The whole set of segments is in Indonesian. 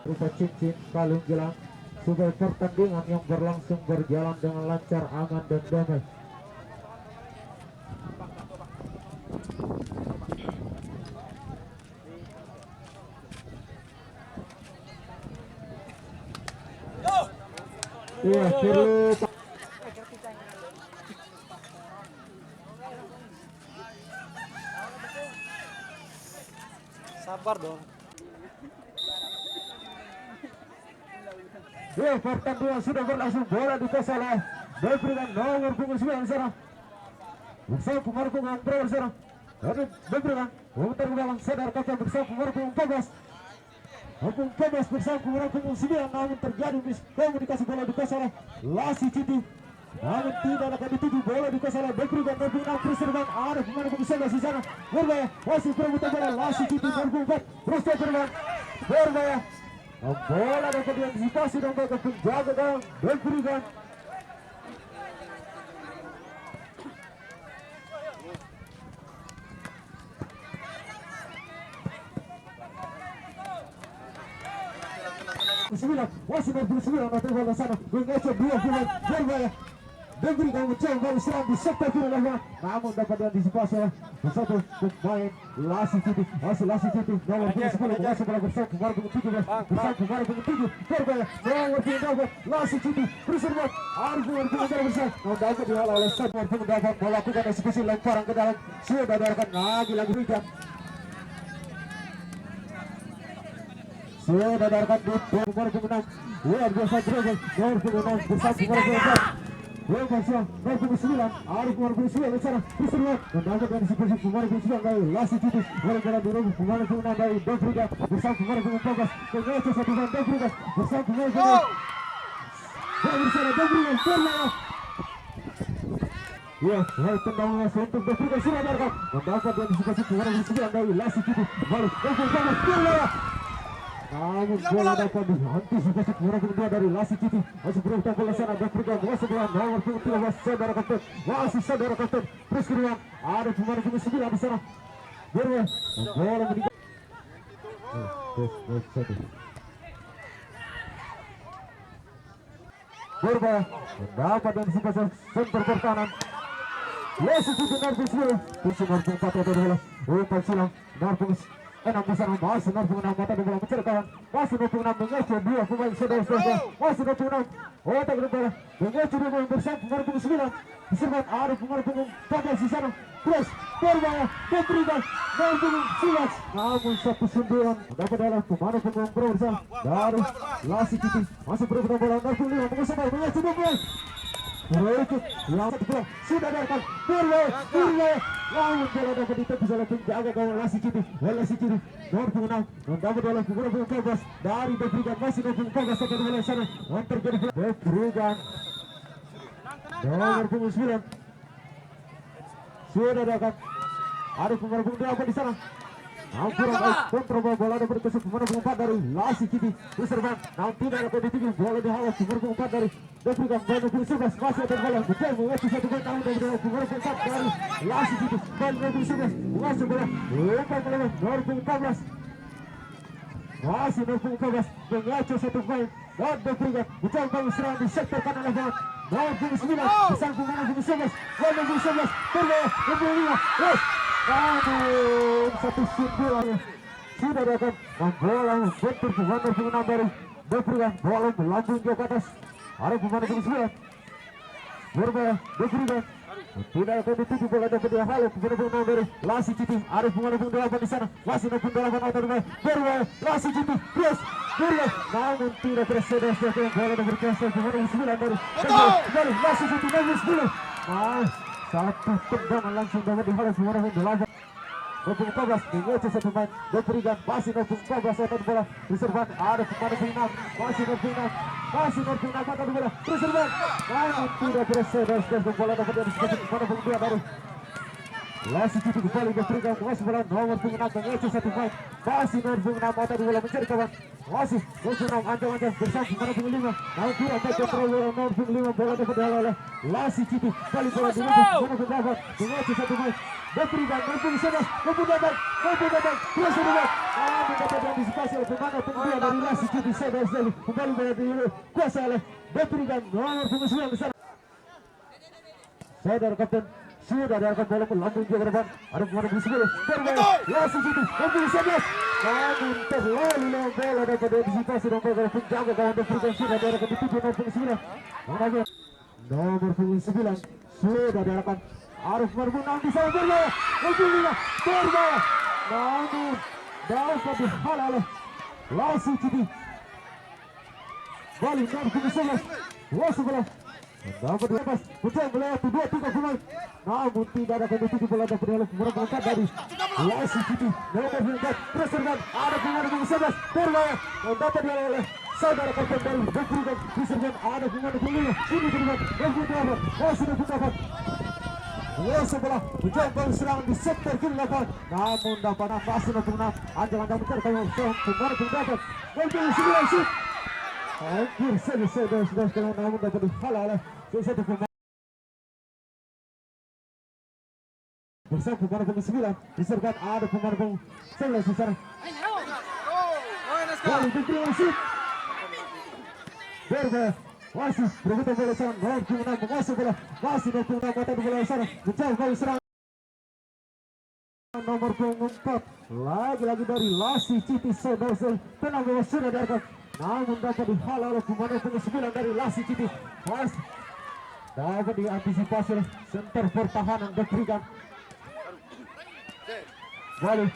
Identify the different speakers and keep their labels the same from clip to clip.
Speaker 1: Rupa cincin kalung gelang supaya pertandingan yang berlangsung berjalan dengan lancar, aman dan damai. Iya, perlu
Speaker 2: sabar dong.
Speaker 1: ya, pertandingan sudah berlangsung, bola dikuasai oleh diberikan nomor punggung 9 sana. Bersama pemain punggung berapa sana? Dari diberikan memutar ke belakang, sadar kata bersama pemain punggung 14. Punggung 14 bersama pemain punggung 9, namun terjadi miskomunikasi, bola dikuasai oleh Lasi Citi. Namun tidak akan dituju, bola dikuasai oleh diberikan nomor punggung 6 Kristian. Ada pemain punggung 11 di sana. Berbahaya, masih perebutan bola Lasi Citi nomor punggung 4. Terus dia berbahaya. Bola dapat diantisipasi dan mereka penjaga gawang diberikan. Sembilan, masih 29 atau bola sana. Mengejar dua pemain berbahaya. Diberikan mencoba baru serang di sektor kiri lawan, namun dapat diantisipasi oleh satu pemain Lasi Citi. Masih Lasi Citi nomor 10 masih bola bersama pemain punggung 17 bersama pemain punggung 7 berbahaya. Nomor punggung dapat Lasi Citi berserbat Arif pemain punggung bersama. Namun dapat dihalau oleh satu pemain punggung dapat melakukan eksekusi lemparan ke dalam. Sudah darahkan lagi berikan. Sudah darahkan di pemain punggung 6. Luar biasa terus nomor punggung 6 bersama pemain punggung 4. Nomor punggung 9, Arif nomor punggung 9 di sana diserang mendapat dari situasi pemain punggung 9 dari Lasi Citi. Bola jalan di ruang pemain punggung 6 dari Dofrida bersama pemain punggung 14. Pengecer satu pemain Dofrida bersama pemain punggung bola bersama Dofrida berbahaya. Ya, tendangan untuk Dofrida sudah darkan mendapat dari situasi pemain punggung 9 dari Lasi Citi. Baru Dofrida berbahaya. Namun bola dapat diantisipasi pemain punggung 2 dari Lasi Citi. Masih berusaha bola sana Dofrida masih dengan nomor punggung 13 saudara kapten. Masih saudara kapten terus kedua ada pemain punggung 9 di sana. Bola meninggal. Berbahaya mendapat diantisipasi center pertahanan. Lasi Citi nomor punggung 10 kursi nomor punggung 4 atau bola umpan silang nomor punggung 6 di sana. Masih nomor punggung 6 mata di bola mencari kawan. Masih nomor punggung 6 mengejar dua pemain saudara-saudara. Masih nomor punggung 6 otak ke bola mengejar dua pemain bersama pemain punggung 9 diserang ada pemain punggung 14 di sana. Terus berbahaya diberikan nomor punggung 11, namun satu sundulan dapat adalah pemain punggung bersama dari Lasi Citi. Masih berebut bola nomor punggung 5 mengejar mengejar dua pemain berikut yang satu pulang sudah datang berbahaya. Namun bola dapat ditepis oleh penjaga gawang Lasi Citi. Lasi Citi nomor punggung 6 mendapat bola punggung 14 dari diberikan masih nomor punggung 14 akan bola sana yang terjadi diberikan nomor punggung 9 sudah datang ada pemain punggung 8 di sana. Kurang baik kontrol bola dapat dikasih pemain punggung 4 dari Lasi Citi diserang. Namun tidak dapat dituju bola dihalau pemain punggung 4 dari diberikan pemain punggung 11 masih ada bola betul mengejar satu gol namun dari pemain punggung 4 dari Lasi Citi pemain punggung 11 masih bola umpan melewat nomor punggung 14 masih nomor punggung 14 mengejar satu pemain dan diberikan mencoba serangan di sektor kanan lapangan nomor punggung 9 bersama pemain punggung 11 nomor punggung 11 berbahaya nomor punggung 5 namun satu sundulan sudah dapat bola bentur pemain punggung 6 dari diberikan bola melambung ke atas. Ada pemain punggung 9 berbahaya diberikan tidak akan dituju bola dapat dihalau pemain punggung 6 dari Lasi Citi. Ada pemain punggung 8 di sana masih punggung 8 atau berbahaya Lasi Citi terus berbahaya namun tidak tersedia bola dapat dikasih pemain punggung 9 dari Lasi Citi nomor 10. Satu tendangan langsung dapat dihalau pemain punggung 8 nomor 14 mengejar satu pemain diberikan masih nomor 14 akan bola diserang ada pemain punggung 6 masih nomor punggung 6 akan bola diserang namun tidak berhasil dan bola dapat diantisipasi pemain punggung 2 baru Lasi Citi kembali memberikan masih bola nomor punggung 6 mengecek satu main. Masih nomor punggung 6 mata bola mencari kawan. Masih nomor punggung 6 ancang-ancang bersama nomor punggung 5. Namun kurang baik kontrol nomor punggung 5 bola dapat dihalau oleh Lasi Citi. Kali bola direbut nomor punggung 8 mengecek satu main. Memberikan nomor punggung 11 nomor dapat terus direbut. Namun dapat diantisipasi oleh pemain punggung 2 dari Lasi Citi. Saudara sekali kembali bola dikuasai oleh memberikan nomor punggung 9 di sana. Saudara kapten sudah diarahkan bola melambung juga ke depan. Ada pemain di sebelah. Bermain Lasi Citi nomor 11. Namun terlalu lewat bola dapat diantisipasi dan bola penjaga kawan memberikan sudah diarahkan di tujuh nomor punggung 9. Nomor punggung 9 sudah diarahkan. Arif Marbun di sana bermain. Nomor 5 bermain. Namun dapat dihalau oleh Lasi Citi. Balik nomor punggung 11. Lasi bola. Dapat dilepas, putar melewati 2-3 pemain. Namun tidak ada kondisi bola dapat dihalau pemain dari Lasi Citi. Nomor 4 terus serban. Ada pemain nomor 11 bermain. Dapat dihalau oleh saudara kapten dari Bekurikan diserban. Ada pemain nomor 5 ini terlibat. Nomor 8 masih dapat. Lasi bola mencoba serangan di sektor kiri lapangan. Namun dapat masih nomor 6. Anjang-anjang mencari pemain nomor dapat. Nomor 9 shoot. Hampir selesai dan sudah sekarang namun dapat dihalau oleh satu pemain bersama pemain punggung 9 diserahkan ada pemain punggung 11 di sana. Kali diterima shoot berbahaya masih berebutan bola sana nomor punggung 6 menguasai bola masih nomor punggung 6 mata di bola sana mencoba kali serang nomor punggung 4 lagi-lagi dari Lasi Citi. Saudara tenang bahwa sudah diarahkan namun dapat dihalau oleh pemain punggung 9 dari Lasi Citi. Masih dapat diantisipasi oleh center pertahanan diberikan balik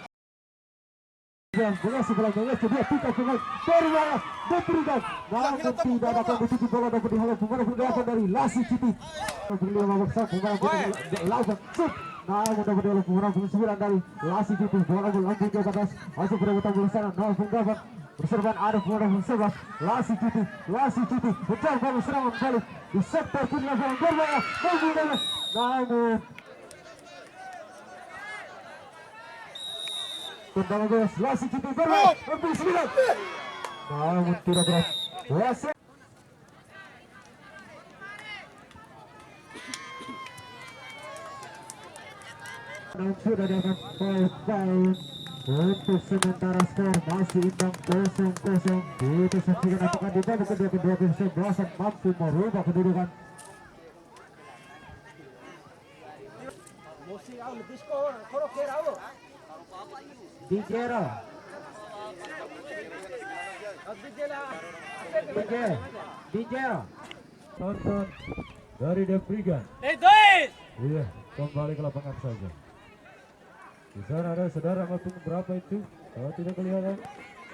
Speaker 1: yang mengasih bola mengasih dia tiga pemain berwara diberikan namun tidak dapat ditutup bola dapat dihalau pemain punggung 8 dari Lasi Citi. Beliau memaksa pemain punggung 8 shoot namun dapat dihalau pemain punggung 9 dari Lasi Citi. Bola berlanjut ke atas masuk berebutan bola sana 0.8 berserban Arif Marbun 11 Lasi Citi mencoba serangan balik di sektor kiri lapangan berbahaya namun tendangan bebas Lasi Citi berbahaya nomor 9 namun tidak berat wasit namun sudah dapat poin untuk sementara skor masih imbang 0-0. Kita saksikan apakah di babak kedua kesebelasan mampu merubah kedudukan. Dijera tonton dari Devrigan. Iya, kembali ke lapangan saja. Di sana ada saudara nomor punggung berapa itu? Kalau tidak kelihatan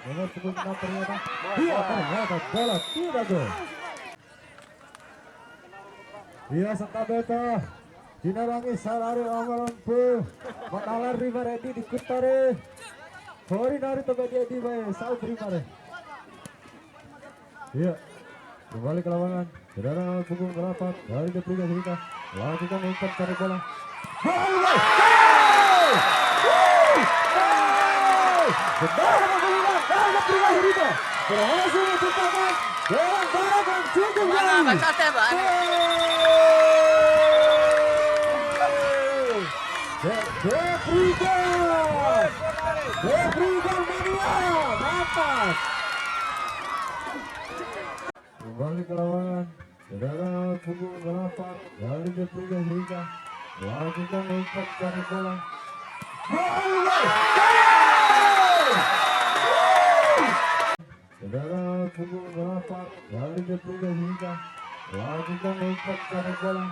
Speaker 1: nomor punggung 6 ternyata. Iya, ternyata bola tidak gol. Iya, Santa Beta dinarangi Salari Amalampu Makalar Rimaredi di Kutare Hori Nari Tobadia di Baye Sau Primare. Iya, kembali ke lapangan saudara nomor punggung 8 dari Depriga Sirika lakukan umpan cari bola. Saudara mengulangi dari Depriga Sirika berhasil menciptakan dengan bola yang cukup jauh. Depriga Mania dapat kembali ke lapangan saudara punggung 8 dari Depriga Sirika lakukan umpan cari bola. Saudara punggung 8 dari Depriga Sirika lakukan umpan cari bola.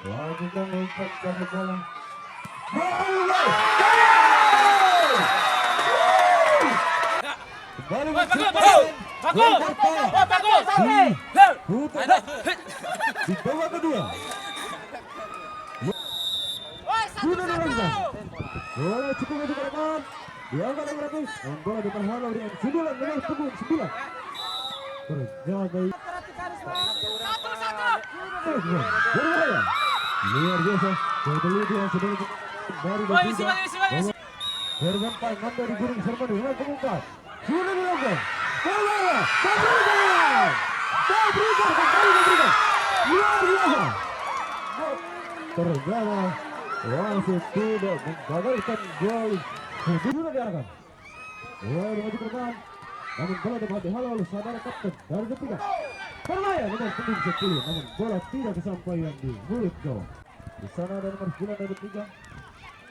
Speaker 1: Lakukan umpan cari bola. Kembali di babak kedua. Sudah dilakukan. Bola cukup untuk ke depan. Diangkat oleh Ratus. Bola diperhalau dengan 9 nomor punggung 9. Terjaga Berbahaya. Luar biasa. Kemudian sudah dari korban pangan dari Gunung Serpong dengan pengungkap. Sudah dilakukan. Berbahaya. Berikan. Luar biasa. Ternyata wasit tidak menggagalkan gol. Sudah diarahkan. Bola maju ke depan. Namun bola dapat dihalau oleh saudara kapten dari ketiga. Berbahaya dengan pemain 10. Namun bola tidak kesampaian di mulut gawang. Di sana ada nomor 9 dari 3.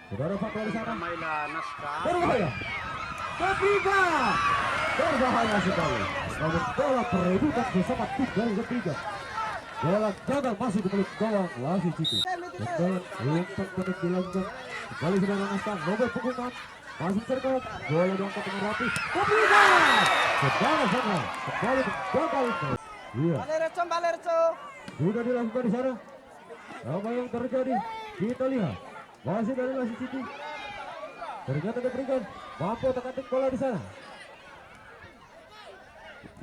Speaker 1: Saudara Fatwa di sana. Berbahaya. Ketiga. Berbahaya sekali. Namun bola perebutan bersama 3 dari ketiga. Bola gagal masih di mulut gawang wasit Citi. Tendangan untuk menit dilakukan. Kembali sudah mengasah nomor punggung 6. Masih terkait, bola diangkat dengan rapi. Ketiga. Saudara sana. Kembali gagal. Iya. Sudah dilakukan di sana. Apa yang terjadi? Kita lihat. Masih dari wasit Citi. Ternyata diberikan. Mampu tekan bola di sana.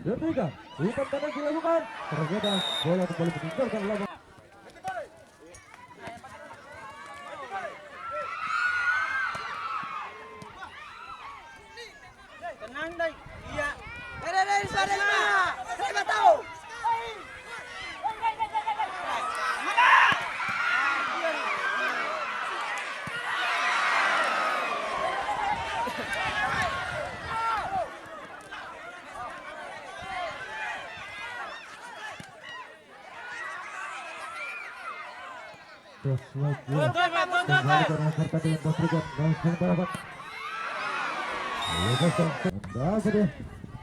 Speaker 1: Ketiga. Umpan tanda dilakukan. Ternyata bola kembali meninggalkan lapangan.
Speaker 2: Tenang deh. Iya. Dari saya tahu.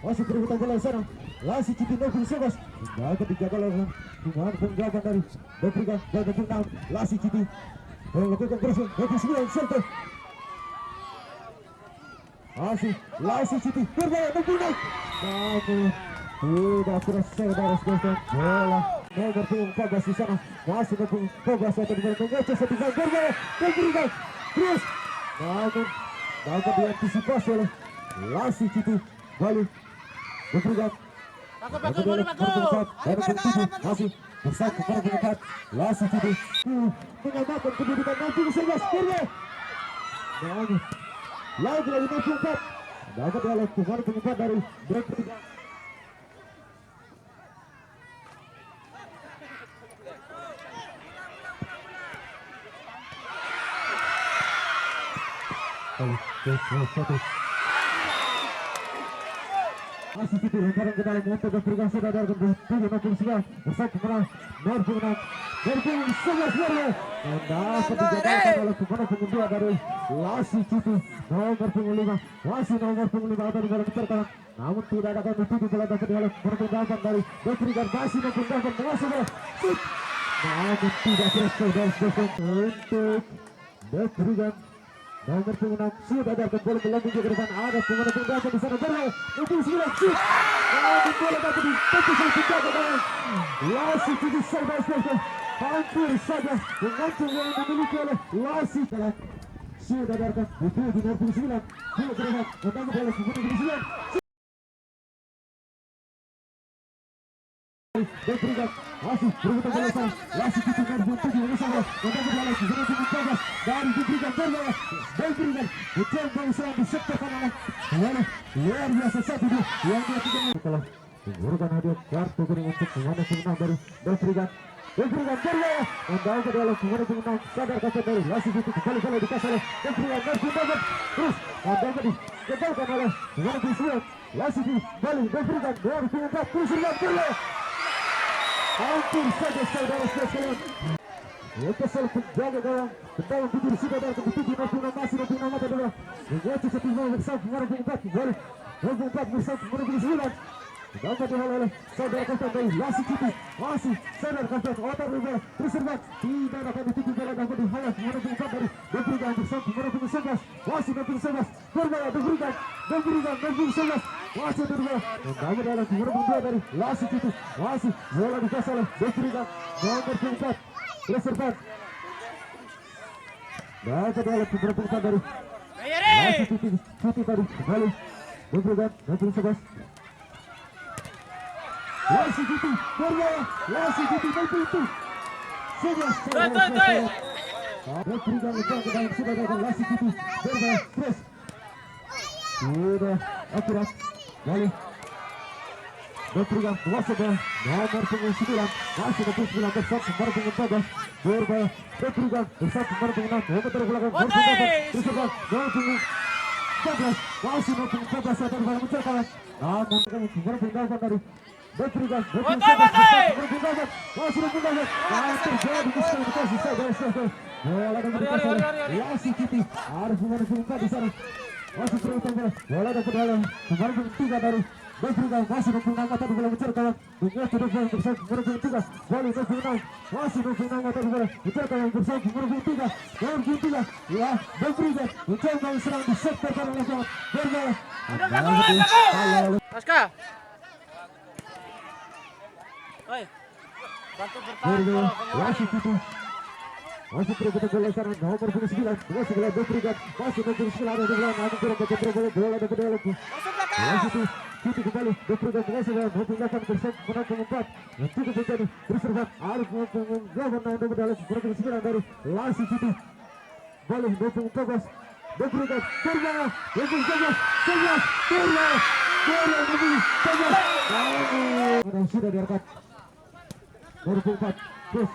Speaker 1: Masih berebutan bola di sana. Lasi Citi Nopung Sebas. Dapat dijaga oleh dengan penjaga dari Doprikan dan Nopung 6. Lasi Citi melakukan pressing. Nopung 9 serta. Masih Lasi Citi berbahaya Nopung 6. Namun tidak selesai dari sekian bola. Nomor punggung 14 di sana. Masih Nopung 14 atau dengan mengecek satu gol berbahaya. Doprikan terus. Namun dapat diantisipasi oleh Lasi Citi. Balik Doprikan. Masih bersatu pada penyekat Lasi Citi menyamakan kedudukan Nopung 11 berbahaya. Namun lagi Nopung 4 dapat dilakukan penyekat dari Doprikan. Masih Citi lingkaran ke dalam untuk Doprikan sudah dari tujuh Nopung 11 bersatu menang Nopung 6 Nopung 11 berbahaya. Dan dapat dijagalkan oleh pemain punggung 2 dari Lasi Citi. Nomor punggung 5 masih nomor punggung 5 atau di dalam terkanan. Namun tidak ada kami tutup bola dapat dihalau pertendangan dari Doprikan. Masih Nopung 8 mengasih bola. Namun tidak selesai dari untuk Doprikan. Nomor punggung 6 sudah dapat bola melambung ke depan. Ada pemain punggung 8 di sana berbahaya. Nopung 9 shoot. Namun bola dapat ditepis oleh penjaga gawang Lasi Citi serba spesial. Hampir saja mengancam yang dimiliki oleh Lasi. Sudah dapat dituju nomor punggung 9. Bola bergerak menangkap bola punggung 9. Doprikan masih berebutan bola sana. Lasi Citi nomor 7 bersama menangkap bola punggung 14 dari Doprikan berbahaya. Doprikan mencoba usaha diseptakan oleh luar biasa 1-2 yang dilakukan setelah memberikan hadiah kartu kuning untuk pemain pengmenang dari Doprikan. Doprikan berbahaya menangkap bola pemain pengmenang sadar kasar dari Lasi Citi. Kembali bola dikasih oleh Doprikan masih dapat terus dapat dikegalkan oleh pemain pengmenang Lasi Citi. Balik Doprikan 2049 berbahaya. Hampir saja saudara sekalian. Kesal penjaga gawang kembali tidur sudah dari ketujuh Nopung 6 masih Nopung 6 mata bola mengecek satu gol bersama pemain punggung 4 balik Nopung 4 bersama pemain punggung 9 dapat dihalau oleh saudara kapten dari Lasi Citi. Masih saudara kapten otak bola terus serbat tidak dapat ditutup bola dapat dihalau pemain punggung 4 dari Doprikan bersama pemain punggung 11 masih Nopung 11 berbahaya Doprikan Nopung 11 masih berbahaya dapat dihalau pemain punggung 2 dari Lasi Citi. Masih bola dikasih oleh Doprikan nomor punggung 4 Reservat dapat oleh beberapa umpan dari Lasi Citi tadi kembali Doprikan Nopung 11 Lasi City berbahaya. Lasi City itu. Sudah. Berikan lepas ke dalam sudah datang Lasi City berbahaya. Terus. Sudah akurat. Lalu. Berikan kuasa bola. Nomor punggung 9. Masih 29 bersatu nomor punggung 14. Berbahaya. Berikan bersatu nomor punggung 6. Nomor terbelakang. Terus nomor punggung 14. Masih nomor punggung 14 atau bola menceritakan. Namun kami nomor punggung 8 dari Berikan. Masih nomor punggung 8. Terjadi diskualifikasi saudara. Bola dan berkasar. Lasi City harus nomor punggung 4 di sana. Masih terutama bola. Bola dan dalam. Nomor punggung 3 dari Berikan masih 26 atau bola menceritakan. Dunia sudah bola bersama nomor punggung 3. Bola 26. Masih 26 atau bola menceritakan bersama nomor punggung 3. Nomor punggung 3. Ya, berikan. Mencoba serang di sektor kanan lapangan. Berbahaya.
Speaker 2: Pasca. Oi. Bantu bertahan.
Speaker 1: Lasi City. Masih terus bola sana nomor punggung 9. Masih bola berikan. Masih nomor punggung 9 ada bola. Namun kurang bola dapat bola. Lasi City kembali berikan masih bola nomor punggung 8 bersama nomor punggung 4. Yang cukup menjadi berserbat. Arif nomor punggung 8 nomor dalam nomor punggung 9 dari Lasi City. Boleh nomor punggung 14. Berikan berbahaya. Nomor punggung 11. Berbahaya. Bola nomor punggung 11. Sudah diangkat. Nomor punggung 4. Terus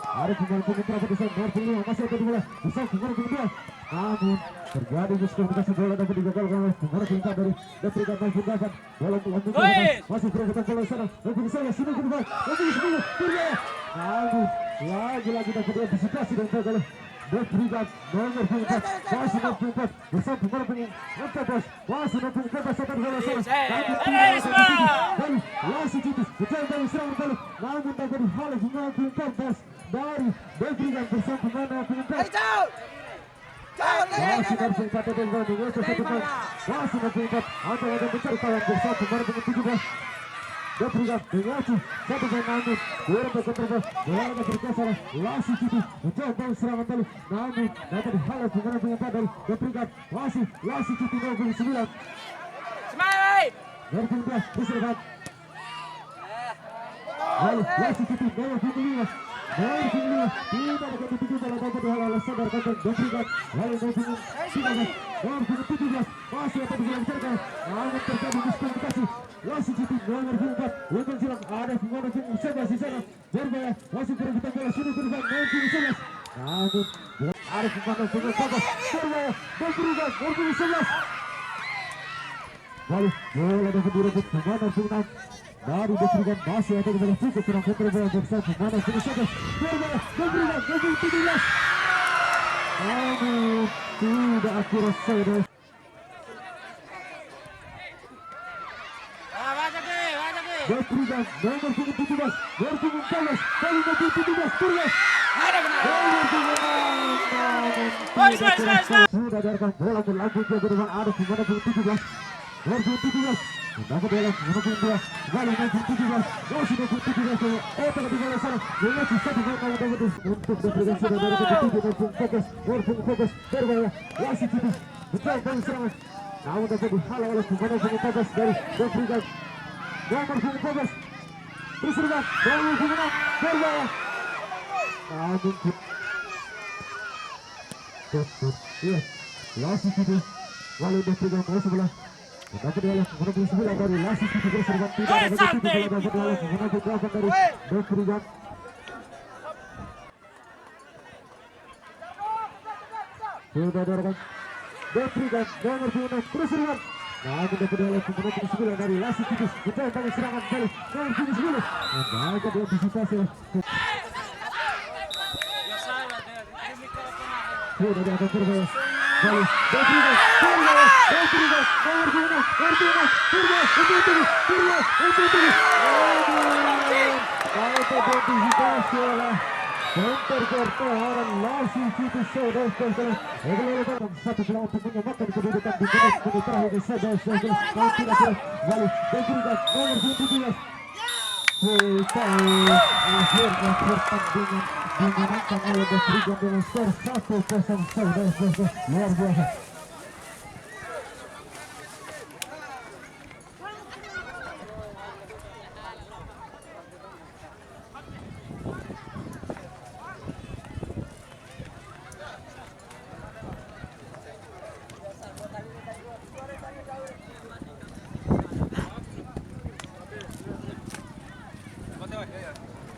Speaker 1: Arif nomor punggung berapa di sana? Nomor punggung 5 masih ada bola. Bisa nomor punggung 2. Namun terjadi diskualifikasi bola dapat digagalkan oleh nomor punggung 4 dari berikan nomor punggung 8. Bola masih perebutan bola sana. Nomor punggung 11 sini kedua. Nomor punggung 10. Berbahaya. Namun lagi-lagi dapat diantisipasi dan gagal. Berikan nomor punggung 4. Masih nomor punggung 4 bersama nomor punggung 14. Masih nomor punggung 14 akan bola sana. Namun Lasi City mencoba serangan balik. Namun dapat dihalau nomor punggung 14 dari berikan bersama nomor punggung 4. Masih nomor punggung 4 dan bola dengan satu poin. Masih nomor punggung 4 atau ada mencari kawan bersama nomor punggung 17. Berikan mengacu satu poin namun kurang berkontrol. Bola bergeser. Lasi City mencoba serangan balik. Namun dapat dihalau nomor punggung 4 dari berikan. Masih Lasi City nomor punggung 9. Nomor punggung 12 diserahkan. Lalu Lasi City nomor punggung 5. Nomor punggung 5 tidak dapat dituju bola dapat dihalau oleh sadar konten berikan. Lalu nomor punggung 13. Nomor punggung 17 masih dapat dilancarkan. Namun terjadi diskualifikasi. Lasi City nomor punggung 4. Untuk silang ada nomor punggung 11 di sana. Berbahaya masih perebutan bola sini berubah nomor punggung 11. Namun ada nomor punggung 14. Berbahaya berikan nomor punggung 11. Lalu bola dapat direbut nomor punggung 6. Dari berikan masih ada bola cukup kurang kontrol bola bersama nomor punggung 11. Berbahaya berikan nomor punggung 17. Namun tidak akurat saudara. Berikan nomor punggung 17. Nomor punggung 11. Kali nomor punggung 17. Turun. Nomor punggung 6. Sudah diarahkan bola berlanjut ke depan Arif nomor punggung 17. Nomor punggung 17. Dapat bola nomor punggung 2. Kali nomor punggung 17. Masih nomor punggung 17. Tengah di bola sana. Mengacu satu bola untuk berikan sudah dari punggung 7. Nomor punggung 14. Nomor punggung 14. Berbahaya. Lasi City mencoba serangan. Namun dapat dihalau oleh nomor punggung 14 dari berikan. Nomor punggung 14 diserahkan. Nomor punggung 6. Berbahaya. Namun iya Lasi City lalu berikan bola sebelah. Dapat dihalau nomor punggung 9 dari Lasi City berserban. Tidak ada begitu bola dapat dihalau nomor punggung 8 dari berikan. Sudah diarahkan berikan nomor punggung 6 berserban. Namun dapat dihalau nomor punggung 9 dari Lasi City. Mencoba serangan balik nomor punggung 10. Dapat diantisipasi. Sudah diangkat berbahaya. Lalu berikan berbahaya. Berikan nomor punggung 6. Nomor punggung 6. Berbahaya. Untuk dapat diantisipasi oleh counter pertahanan Lasi City saudara. Satu bola untuk menyamakan kedudukan di menit terakhir saudara. Lalu berikan nomor punggung 17. Akhirnya pertandingan dimenangkan oleh berikan dengan skor 1-0 saudara. Luar biasa.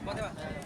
Speaker 2: Buat ya, Pak.